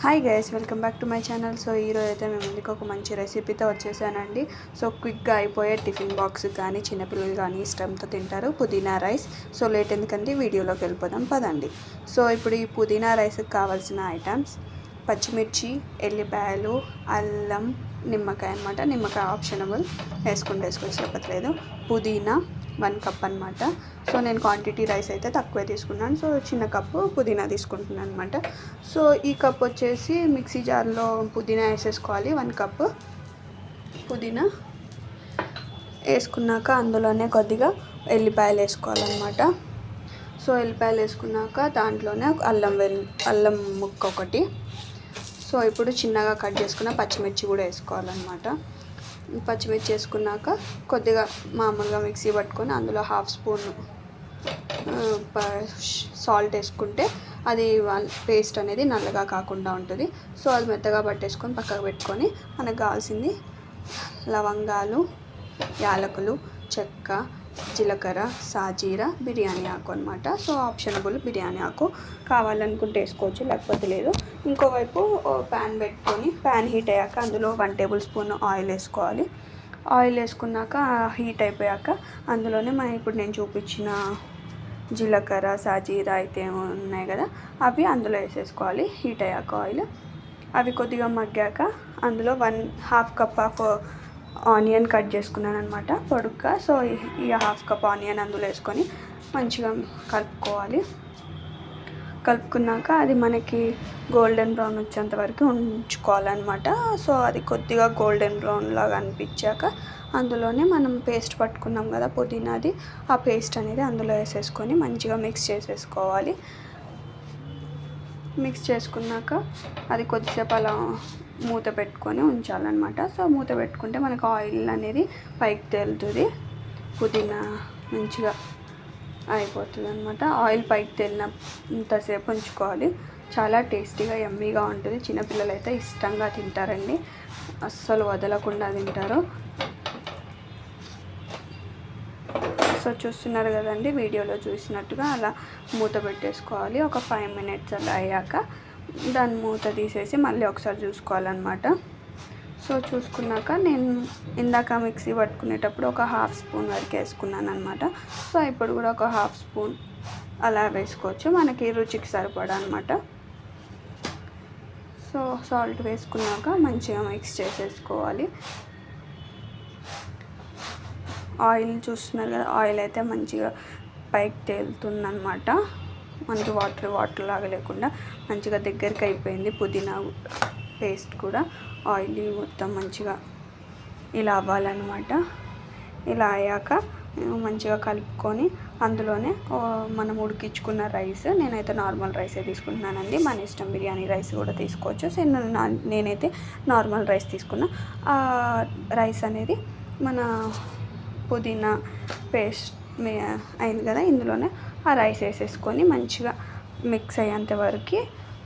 Hi guys, welcome back to my channel. So ఈరోజు అయితే మేము ముందుకు ఒక మంచి రెసిపీతో వచ్చేసానండి. సో క్విక్గా అయిపోయే టిఫిన్ బాక్స్ కానీ చిన్నపిల్లలు కానీ ఇష్టంతో తింటారు పుదీనా రైస్. సో లేట్ ఎందుకంటే వీడియోలోకి వెళ్ళిపోదాం పదండి. సో ఇప్పుడు ఈ పుదీనా రైస్కి కావాల్సిన ఐటమ్స్: పచ్చిమిర్చి, ఎల్లిపాయలు, అల్లం, నిమ్మకాయ అనమాట. నిమ్మకాయ ఆప్షనబుల్, వేసుకోవచ్చు లేకపోతే పుదీనా 1 కప్ అనమాట. సో నేను క్వాంటిటీ రైస్ అయితే తక్కువే తీసుకున్నాను. సో చిన్న కప్పు పుదీనా తీసుకుంటున్నాను అనమాట. సో ఈ కప్ వచ్చేసి మిక్సీ జార్లో పుదీనా వేసేసుకోవాలి. 1 కప్పు పుదీనా వేసుకున్నాక అందులోనే కొద్దిగా ఎల్లిపాయలు వేసుకోవాలన్నమాట. సో ఎల్లిపాయలు వేసుకున్నాక దాంట్లోనే అల్లం ముక్క ఒకటి. సో ఇప్పుడు చిన్నగా కట్ చేసుకున్న పచ్చిమిర్చి కూడా వేసుకోవాలన్నమాట. పచ్చిమిర్చి వేసుకున్నాక కొద్దిగా మామూలుగా మిక్సీ పట్టుకొని అందులో 1/2 స్పూన్ సాల్ట్ వేసుకుంటే అది పేస్ట్ అనేది నల్లగా కాకుండా ఉంటుంది. సో అది మెత్తగా పట్టేసుకొని పక్కకు పెట్టుకొని మనకు కావాల్సింది లవంగాలు, యాలకులు, చెక్క, జీలకర్ర, సాజీర, బిర్యానీ ఆకు అనమాట. సో ఆప్షనబుల్, బిర్యానీ ఆకు కావాలనుకుంటే వేసుకోవచ్చు లేకపోతే లేదు. ఇంకోవైపు ప్యాన్ పెట్టుకొని ప్యాన్ హీట్ అయ్యాక అందులో 1 టేబుల్ స్పూన్ ఆయిల్ వేసుకోవాలి. ఆయిల్ వేసుకున్నాక హీట్ అయిపోయాక అందులోనే ఇప్పుడు నేను చూపించిన జీలకర్ర, సాజీర అయితే ఉన్నాయి కదా, అవి అందులో వేసేసుకోవాలి. హీట్ అయ్యాక ఆయిల్ అవి కొద్దిగా మగ్గాక అందులో 1/2 కప్ ఆఫ్ ఆనియన్ కట్ చేసుకున్నాను అనమాట పొడుగ్గా. సో ఈ 1/2 కప్ ఆనియన్ అందులో వేసుకొని మంచిగా కలుపుకోవాలి. కలుపుకున్నాక అది మనకి గోల్డెన్ బ్రౌన్ వచ్చేంత వరకు ఉంచుకోవాలన్నమాట. సో అది కొద్దిగా గోల్డెన్ బ్రౌన్ లాగా అనిపించాక అందులోనే మనం పేస్ట్ పట్టుకున్నాం కదా పుదీనాది, ఆ పేస్ట్ అనేది అందులో వేసేసుకొని మంచిగా మిక్స్ చేసేసుకోవాలి. మిక్స్ చేసుకున్నాక అది కొద్దిసేపు అలా మూత పెట్టుకొని ఉంచాలన్నమాట. సో మూత పెట్టుకుంటే మనకు ఆయిల్ అనేది పైకి తేలుతుంది, పుదీనా మంచిగా అయిపోతుంది అనమాట. ఆయిల్ పైకి తేలినంతసేపు ఉంచుకోవాలి. చాలా టేస్టీగా యమ్మీగా ఉంటుంది. చిన్నపిల్లలు అయితే ఇష్టంగా తింటారండి, అస్సలు వదలకుండా తింటారు. సో చూస్తున్నారు కదండి, వీడియోలో చూసినట్టుగా అలా మూత పెట్టేసుకోవాలి. ఒక 5 మినిట్స్ అలా అయ్యాక దాన్ని మూత తీసేసి మళ్ళీ ఒకసారి చూసుకోవాలన్నమాట. సో చూసుకున్నాక నేను ఇందాక మిక్సీ పట్టుకునేటప్పుడు ఒక 1/2 స్పూన్ వరకు వేసుకున్నాను అనమాట. సో ఇప్పుడు కూడా ఒక 1/2 స్పూన్ అలా వేసుకోవచ్చు, మనకి రుచికి సరిపడా అనమాట. సో సాల్ట్ వేసుకున్నాక మంచిగా మిక్స్ చేసేసుకోవాలి. ఆయిల్ చూస్తున్నారు కదా, ఆయిల్ అయితే మంచిగా పైకి తేలుతుందన్నమాట. మనకి వాటర్ లాగా లేకుండా మంచిగా దగ్గరికి అయిపోయింది. పుదీనా పేస్ట్ కూడా ఆయిల్ మొత్తం మంచిగా ఇలా అవ్వాలన్నమాట. ఇలా అయ్యాక మంచిగా కలుపుకొని అందులోనే మనం ఉడికించుకున్న రైస్, నేనైతే నార్మల్ రైసే తీసుకుంటున్నానండి, మన ఇష్టం బిర్యానీ రైస్ కూడా తీసుకోవచ్చు. సో నేనైతే నార్మల్ రైస్ తీసుకున్నా. ఆ రైస్ అనేది మన పుదీనా పేస్ట్ అయింది కదా, ఇందులోనే ఆ రైస్ వేసేసుకొని మంచిగా మిక్స్ అయ్యేంత వరకు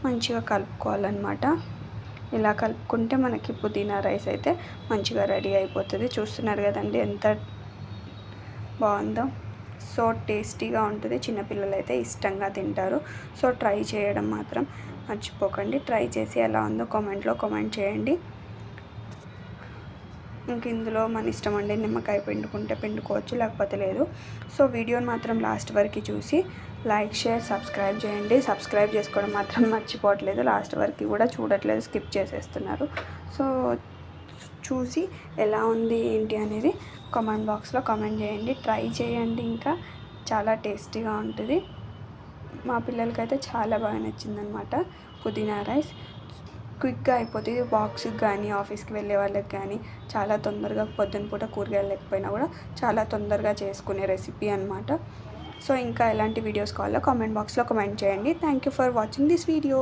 మంచిగా కలుపుకోవాలన్నమాట. ఇలా కలుపుకుంటే మనకి పుదీనా రైస్ అయితే మంచిగా రెడీ అయిపోతుంది. చూస్తున్నారు కదండి ఎంత బాగుందో. సో టేస్టీగా ఉంటుంది, చిన్నపిల్లలు అయితే ఇష్టంగా తింటారు. సో ట్రై చేయడం మాత్రం మర్చిపోకండి. ట్రై చేసి ఎలా ఉందో కామెంట్లో కామెంట్ చేయండి. ఇంక ఇందులో మన ఇష్టం అండి, నిమ్మకాయ పిండుకుంటే పిండుకోవచ్చు లేకపోతే లేదు. సో వీడియోని మాత్రం లాస్ట్ వరకు చూసి లైక్, షేర్, సబ్స్క్రైబ్ చేయండి. సబ్స్క్రైబ్ చేసుకోవడం మాత్రం మర్చిపోవట్లేదు, లాస్ట్ వరకు కూడా చూడట్లేదు, స్కిప్ చేసేస్తున్నారు. సో చూసి ఎలా ఉంది ఏంటి అనేది కామెంట్ బాక్స్లో కామెంట్ చేయండి. ట్రై చేయండి, ఇంకా చాలా టేస్టీగా ఉంటుంది. మా పిల్లలకైతే చాలా బాగా నచ్చిందనమాట పుదీనా రైస్. క్విక్గా అయిపోతుంది. బాక్స్కి కానీ ఆఫీస్కి వెళ్ళే వాళ్ళకి కానీ చాలా తొందరగా, పొద్దున పూట కూరగాయలు లేకపోయినా కూడా చాలా తొందరగా చేసుకునే రెసిపీ అనమాట. సో ఇంకా ఎలాంటి వీడియోస్ కావాలో కామెంట్ బాక్స్లో కామెంట్ చేయండి. Thank you for watching this video.